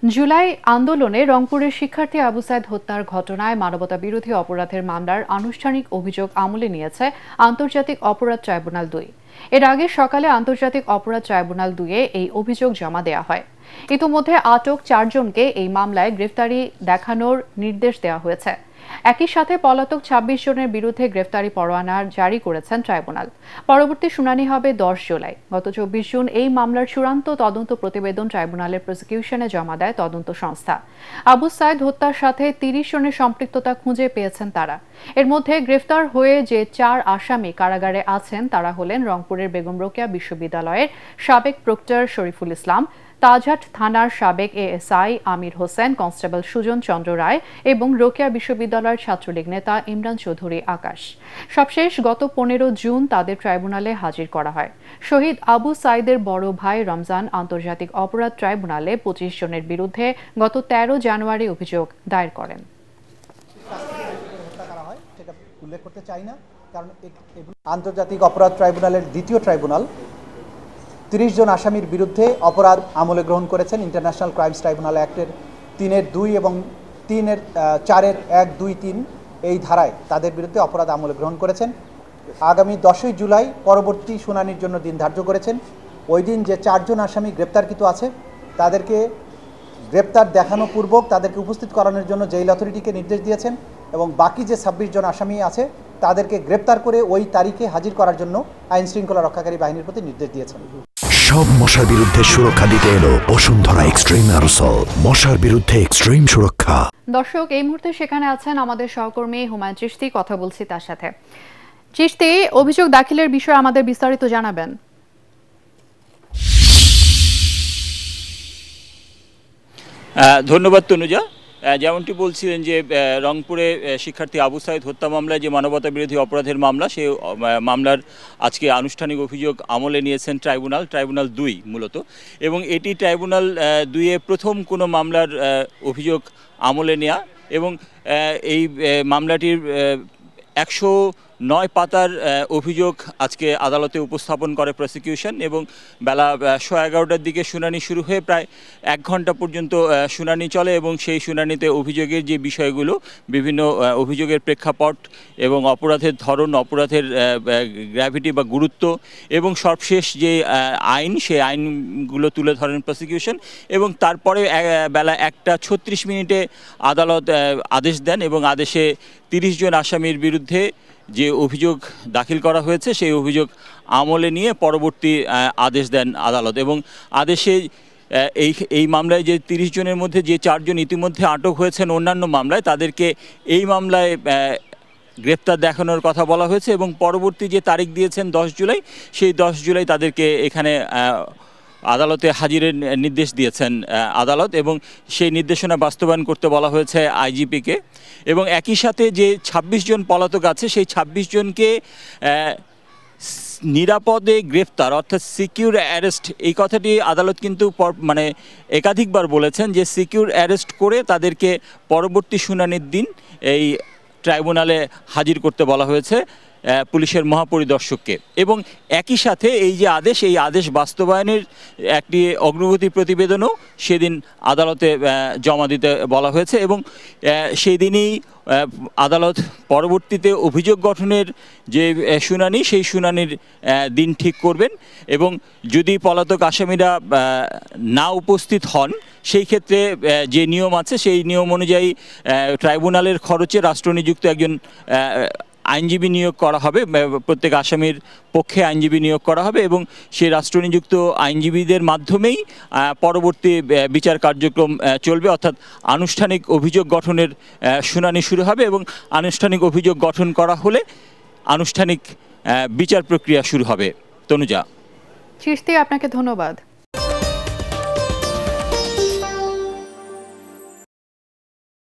জুলাই আন্দোলনে রংপুরের শিক্ষার্থী আবু সাইদ হত্যার ঘটনায় মানবতাবিরোধী অপরাধের মামলার আনুষ্ঠানিক অভিযোগ আমলে নিয়েছে আন্তর্জাতিক অপরাধ ট্রাইব্যুনাল ২। এর আগে সকালে আন্তর্জাতিক অপরাধ ট্রাইব্যুনাল ২-এ এই অভিযোগ জমা দেওয়া হয়। ইতোমধ্যে আটক ৪ জনকে এই মামলায় গ্রেফতারি দেখানোর নির্দেশ দেওয়া হয়েছে। একই সাথে পলাতক ২৬ জনের বিরুদ্ধে গ্রেফতারি পরোয়ানা জারি করেছেন ট্রাইব্যুনাল। পরবর্তী শুনানি হবে ১০ জুলাই। গত ২৪ জুন এই মামলার চূড়ান্ত তদন্ত প্রতিবেদন ট্রাইব্যুনালের প্রসিকিউশনে জমা দেয় তদন্ত সংস্থা। আবু সাইদ হত্যার সাথে ৩০ জনের সম্পৃক্ততা খুঁজে পেয়েছেন তারা। এর মধ্যে গ্রেফতার হয়ে যে ৪ আসামি কারাগারে আছেন তারা হলেন রংপুরের বেগম রোকেয়া বিশ্ববিদ্যালয়ের সাবেক প্রক্টর শরীফুল ইসলাম, তাজহাট থানার সাবেক এএসআই আমির হোসেন, কনস্টেবল সুজন চন্দ্র রায় এবং রোকেয়া বিশ্ববিদ্যালয়ের ছাত্রলীগ নেতা ইমরান চৌধুরী আকাশ। সবশেষ গত ১৫ জুন তাদের ট্রাইব্যুনালে হাজির করা হয়। শহীদ আবু সাইদের বড় ভাই রমজান আন্তর্জাতিক অপরাধ ট্রাইব্যুনালে ২৫ জনের বিরুদ্ধে গত ১৩ জানুয়ারি অভিযোগ দায়ের করেন। উল্লেখ করতে চাই না, কারণ আন্তর্জাতিক অপরাধ ট্রাইব্যুনালের দ্বিতীয় ট্রাইব্যুনাল ৩০ জন আসামির বিরুদ্ধে অপরাধ আমলে গ্রহণ করেছেন। ইন্টারন্যাশনাল ক্রাইমস ট্রাইব্যুনাল অ্যাক্টের ৩-এর ২ এবং ৩-এর ৪-এর ১, ২, ৩ এই ধারায় তাদের বিরুদ্ধে অপরাধ আমলে গ্রহণ করেছেন। আগামী ১০ই জুলাই পরবর্তী শুনানির জন্য দিন ধার্য করেছেন। ওই দিন যে ৪ জন আসামি গ্রেপ্তারকৃত আছে তাদেরকে গ্রেপ্তার দেখানো পূর্বক তাদেরকে উপস্থিত করানোর জন্য জেল অথরিটিকে নির্দেশ দিয়েছেন এবং বাকি যে ২৬ জন আসামি আছে তাদেরকে গ্রেপ্তার করে ওই তারিখে হাজির করার জন্য আইন শৃঙ্খলা রক্ষাকারী বাহিনীর প্রতি নির্দেশ দিয়েছেন। সব মশার বিরুদ্ধে সুরক্ষা দিতে এলো বসুন্ধরা এক্সট্রিম অ্যারোসল, মশার বিরুদ্ধে এক্সট্রিম সুরক্ষা। দর্শক, এই মুহূর্তে সেখানে আছেন আমাদের সহকর্মী হুমায়ুন চিশতি, কথা বলছি তার সাথে। চিশতি, অভিযোগ দাখিলের বিষয়ে আমাদের বিস্তারিত জানাবেন। ধন্যবাদ তনুজা। যেমনটি বলছিলেন যে রংপুরে শিক্ষার্থী আবু সাইদ হত্যা মামলায় যে মানবতা বিরোধী অপরাধের মামলা, সেই মামলার আজকে আনুষ্ঠানিক অভিযোগ আমলে নিয়েছেন ট্রাইব্যুনাল ২ মূলত, এবং এটি ট্রাইব্যুনাল ২-এ প্রথম কোনো মামলার অভিযোগ আমলে নেওয়া, এবং এই মামলাটির ১০৯ পাতার অভিযোগ আজকে আদালতে উপস্থাপন করে প্রসিকিউশন, এবং বেলা ১১:১১টার দিকে শুনানি শুরু হয়ে প্রায় ১ ঘন্টা পর্যন্ত শুনানি চলে, এবং সেই শুনানিতে অভিযোগের যে বিষয়গুলো, বিভিন্ন অভিযোগের প্রেক্ষাপট এবং অপরাধের ধরন, অপরাধের গ্র্যাভিটি বা গুরুত্ব, এবং সর্বশেষ যে আইন, সেই আইনগুলো তুলে ধরেন প্রসিকিউশন, এবং তারপরে বেলা ১টা ৩৬ আদালত আদেশ দেন, এবং আদেশে ৩০ জন আসামির বিরুদ্ধে যে অভিযোগ দাখিল করা হয়েছে সেই অভিযোগ আমলে নিয়ে পরবর্তী আদেশ দেন আদালত। এবং আদেশে এই মামলায় যে ৩০ জনের মধ্যে যে ৪ জন ইতিমধ্যে আটক হয়েছেন অন্যান্য মামলায়, তাদেরকে এই মামলায় গ্রেপ্তার দেখানোর কথা বলা হয়েছে, এবং পরবর্তী যে তারিখ দিয়েছেন ১০ জুলাই, সেই ১০ জুলাই তাদেরকে এখানে আদালতে হাজিরের নির্দেশ দিয়েছেন আদালত, এবং সেই নির্দেশনা বাস্তবায়ন করতে বলা হয়েছে আইজিপিকে। এবং একই সাথে যে ২৬ জন পলাতক আছে, সেই ২৬ জনকে নিরাপদে গ্রেফতার, অর্থাৎ সিকিউর অ্যারেস্ট, এই কথাটি আদালত কিন্তু একাধিকবার বলেছেন যে সিকিউর অ্যারেস্ট করে তাদেরকে পরবর্তী শুনানির দিন এই ট্রাইব্যুনালে হাজির করতে বলা হয়েছে পুলিশের মহাপরিদর্শককে। এবং একই সাথে এই যে আদেশ, এই আদেশ বাস্তবায়নের একটি অগ্রগতি প্রতিবেদনও সেদিন আদালতে জমা দিতে বলা হয়েছে, এবং সেই দিনই আদালত পরবর্তীতে অভিযোগ গঠনের যে শুনানি, সেই শুনানির দিন ঠিক করবেন, এবং যদি পলাতক আসামিরা না উপস্থিত হন, সেই ক্ষেত্রে যে নিয়ম আছে সেই নিয়ম অনুযায়ী ট্রাইব্যুনালের খরচে রাষ্ট্রনিযুক্ত একজন আইনজীবী নিয়োগ করা হবে, প্রত্যেক আসামির পক্ষে আইনজীবী নিয়োগ করা হবে, এবং সেই রাষ্ট্রনিযুক্ত আইনজীবীদের মাধ্যমেই পরবর্তী বিচার কার্যক্রম চলবে, অর্থাৎ আনুষ্ঠানিক অভিযোগ গঠনের শুনানি শুরু হবে, এবং আনুষ্ঠানিক অভিযোগ গঠন করা হলে আনুষ্ঠানিক বিচার প্রক্রিয়া শুরু হবে। তনুজা। চিশতি, আপনাকে ধন্যবাদ।